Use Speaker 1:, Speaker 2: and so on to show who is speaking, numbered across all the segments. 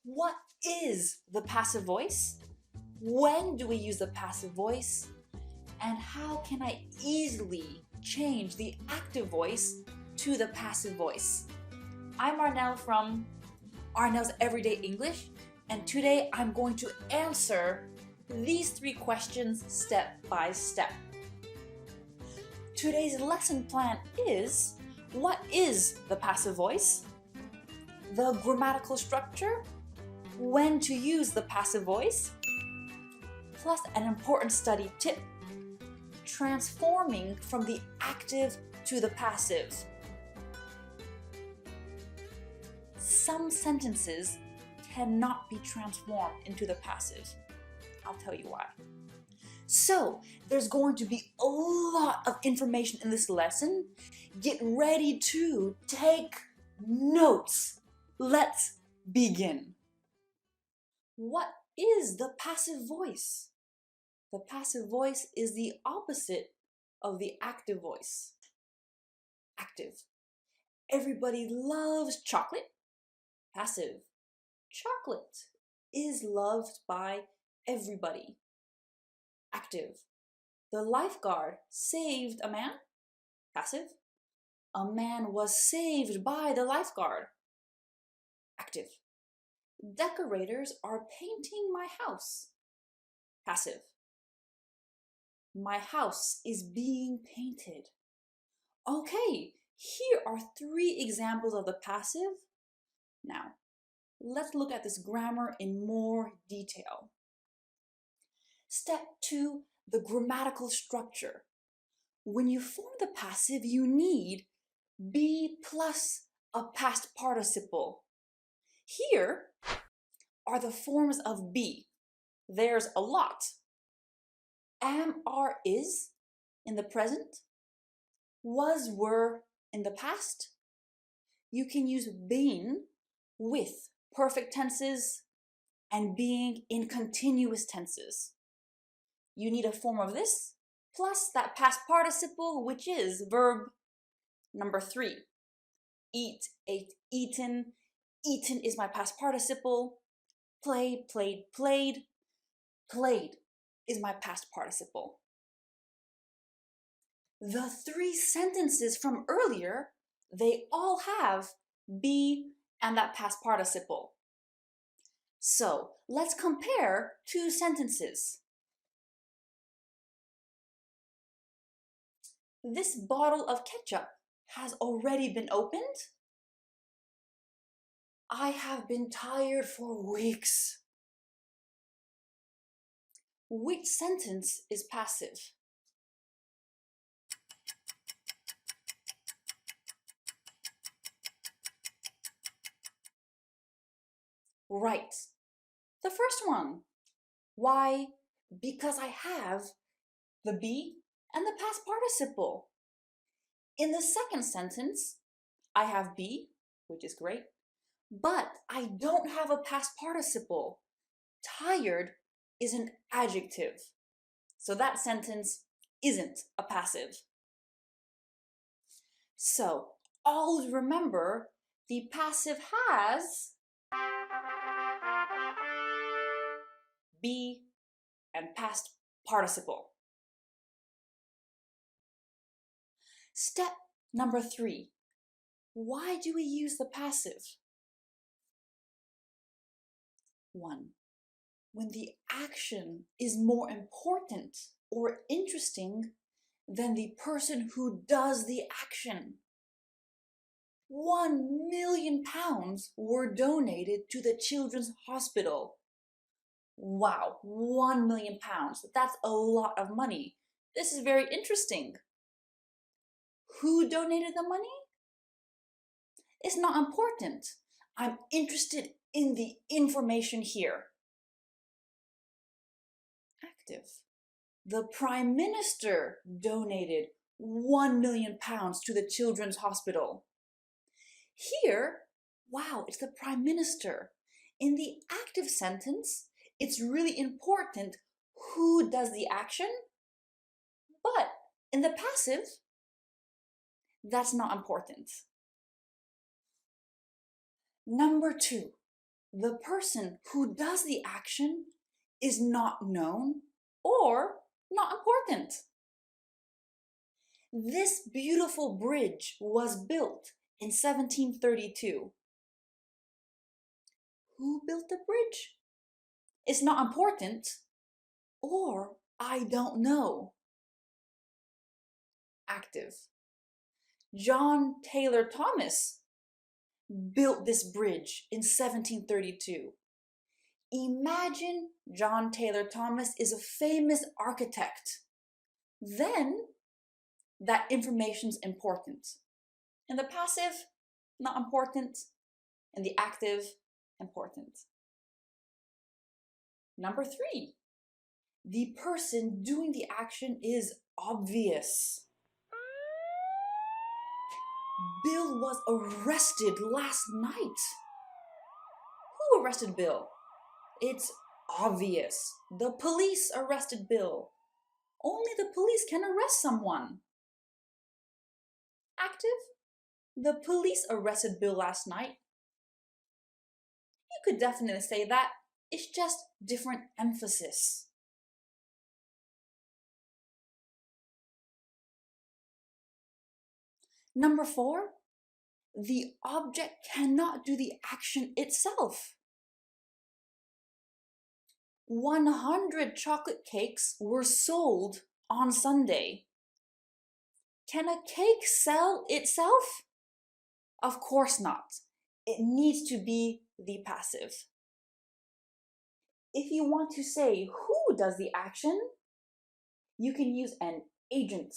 Speaker 1: What is the passive voice? When do we use the passive voice? And how can I easily change the active voice to the passive voice? I'm Arnel from Arnel's Everyday English, and today I'm going to answer these 3 questions step by step. Today's lesson plan is: what is the passive voice? The grammatical structure? When to use the passive voice? Plus an important study tip: transforming from the active to the passive. Some sentences cannot be transformed into the passive. I'll tell you why. So, there's going to be a lot of information in this lesson. Get ready to take notes. Let's begin. What is the passive voice? The passive voice is the opposite of the active voice. Active. Everybody loves chocolate. Passive. Chocolate is loved by everybody. Active. The lifeguard saved a man. Passive. A man was saved by the lifeguard. Active. Decorators are painting my house. Passive. My house is being painted. Okay, here are 3 examples of the passive. Now, let's look at this grammar in more detail. Step 2, the grammatical structure. When you form the passive, you need be plus a past participle. Here are the forms of be. There's a lot. Am, are, is in the present. Was, were in the past. You can use been with perfect tenses and being in continuous tenses. You need a form of this plus that past participle, which is verb number 3. Eat, ate, eaten. Eaten is my past participle. Play, played, played. Played is my past participle. The 3 sentences from earlier, they all have be and that past participle. So let's compare 2 sentences. This bottle of ketchup has already been opened. I have been tired for weeks. Which sentence is passive? Right, the first one. Why? Because I have the be and the past participle. In the second sentence, I have be, which is great, but I don't have a past participle. Tired is an adjective, so that sentence isn't a passive. So always remember, the passive has be and past participle. Step number 3. Why do we use the passive? 1. When the action is more important or interesting than the person who does the action. 1 million pounds were donated to the children's hospital. Wow, 1 million pounds. That's a lot of money. This is very interesting. Who donated the money? It's not important. I'm interested in the information here. Active. The Prime Minister donated 1 million pounds to the children's hospital. Here, wow, it's the Prime Minister. In the active sentence, it's really important who does the action, but in the passive, that's not important. Number 2, the person who does the action is not known or not important. This beautiful bridge was built in 1732. Who built the bridge? It's not important, or I don't know. Active. John Taylor Thomas built this bridge in 1732. Imagine John Taylor Thomas is a famous architect. Then that information's important. In the passive, not important. In the active, important. Number 3, the person doing the action is obvious. Bill was arrested last night. Who arrested Bill? It's obvious. The police arrested Bill. Only the police can arrest someone. Active. The police arrested Bill last night. You could definitely say that. It's just different emphasis. Number 4, the object cannot do the action itself. 100 chocolate cakes were sold on Sunday. Can a cake sell itself? Of course not. It needs to be the passive. If you want to say who does the action, you can use an agent.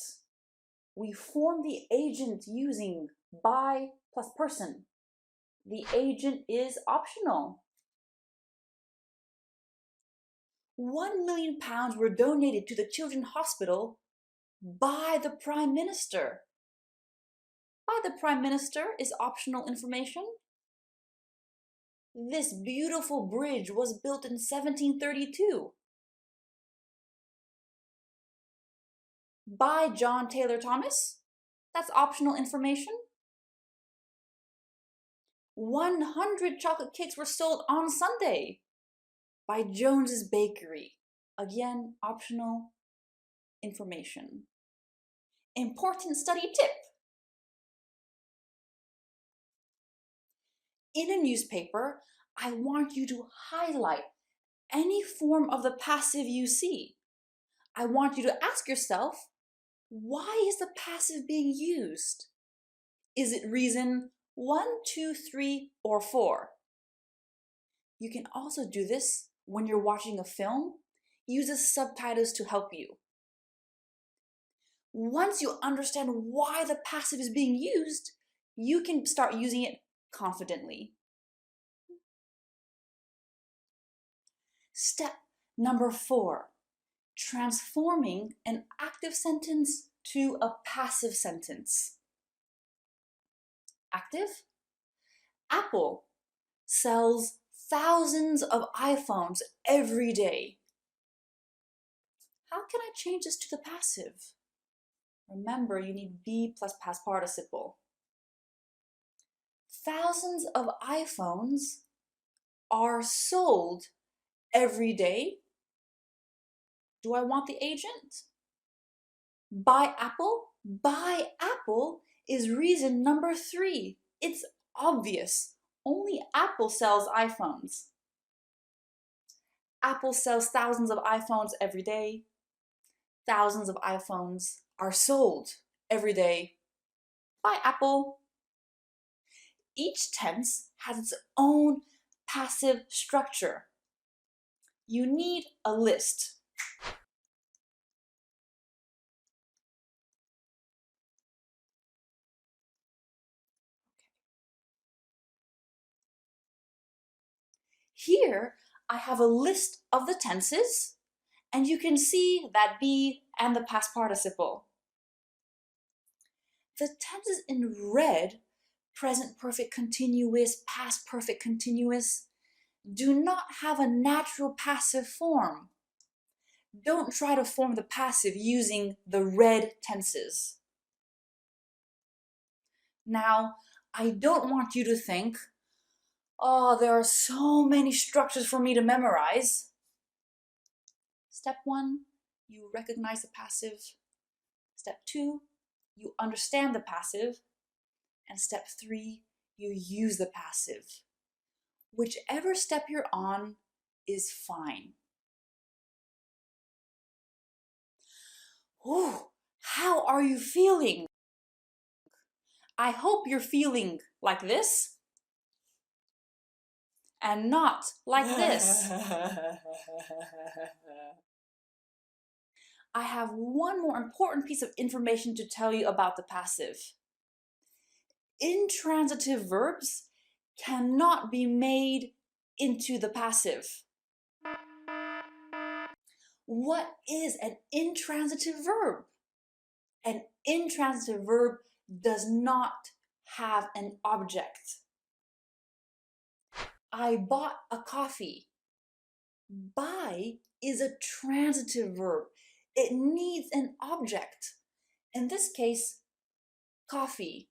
Speaker 1: We form the agent using by plus person. The agent is optional. 1 million pounds were donated to the Children's Hospital by the Prime Minister. By the Prime Minister is optional information. This beautiful bridge was built in 1732. By John Taylor Thomas, that's optional information. 100 chocolate cakes were sold on Sunday by Jones's Bakery. Again, optional information. Important study tip. In a newspaper, I want you to highlight any form of the passive you see. I want you to ask yourself, why is the passive being used? Is it reason 1, 2, 3, or 4? You can also do this when you're watching a film. Use the subtitles to help you. Once you understand why the passive is being used, you can start using it confidently. Step number 4, transforming an active sentence to a passive sentence. Active. Apple sells thousands of iPhones every day. How can I change this to the passive? Remember, you need be plus past participle. Thousands of iPhones are sold every day. Do I want the agent? By Apple? By Apple is reason number 3. It's obvious. Only Apple sells iPhones. Apple sells thousands of iPhones every day. Thousands of iPhones are sold every day by Apple. Each tense has its own passive structure. You need a list. Here, I have a list of the tenses, and you can see that be and the past participle. The tenses in red, present perfect continuous, past perfect continuous, do not have a natural passive form. Don't try to form the passive using the red tenses. Now, I don't want you to think, Oh, there are so many structures for me to memorize. Step 1, you recognize the passive. Step 2, you understand the passive. And step 3, you use the passive. Whichever step you're on is fine. Ooh, how are you feeling? I hope you're feeling like this and not like this. I have one more important piece of information to tell you about the passive. Intransitive verbs cannot be made into the passive. What is an intransitive verb? An intransitive verb does not have an object. I bought a coffee. Buy is a transitive verb. It needs an object. In this case, coffee.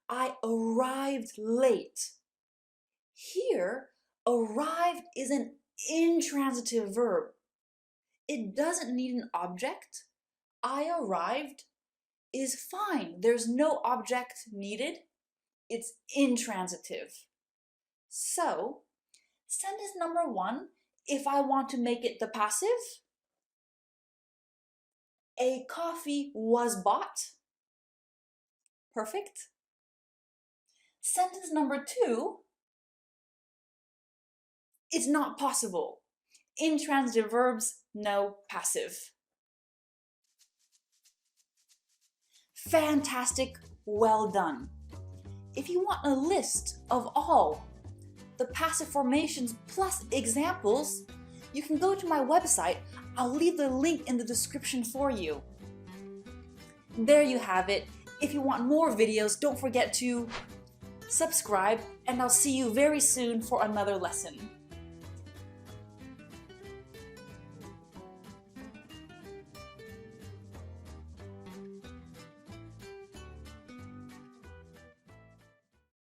Speaker 1: I arrived late. Here, arrived is an intransitive verb. It doesn't need an object. I arrived is fine. There's no object needed. It's intransitive. So, sentence number 1, if I want to make it the passive, a coffee was bought. Perfect. Sentence number 2, it's not possible. Intransitive verbs, no passive. Fantastic, well done. If you want a list of all the passive formations plus examples, you can go to my website. I'll leave the link in the description for you. There you have it. If you want more videos, don't forget to subscribe, and I'll see you very soon for another lesson.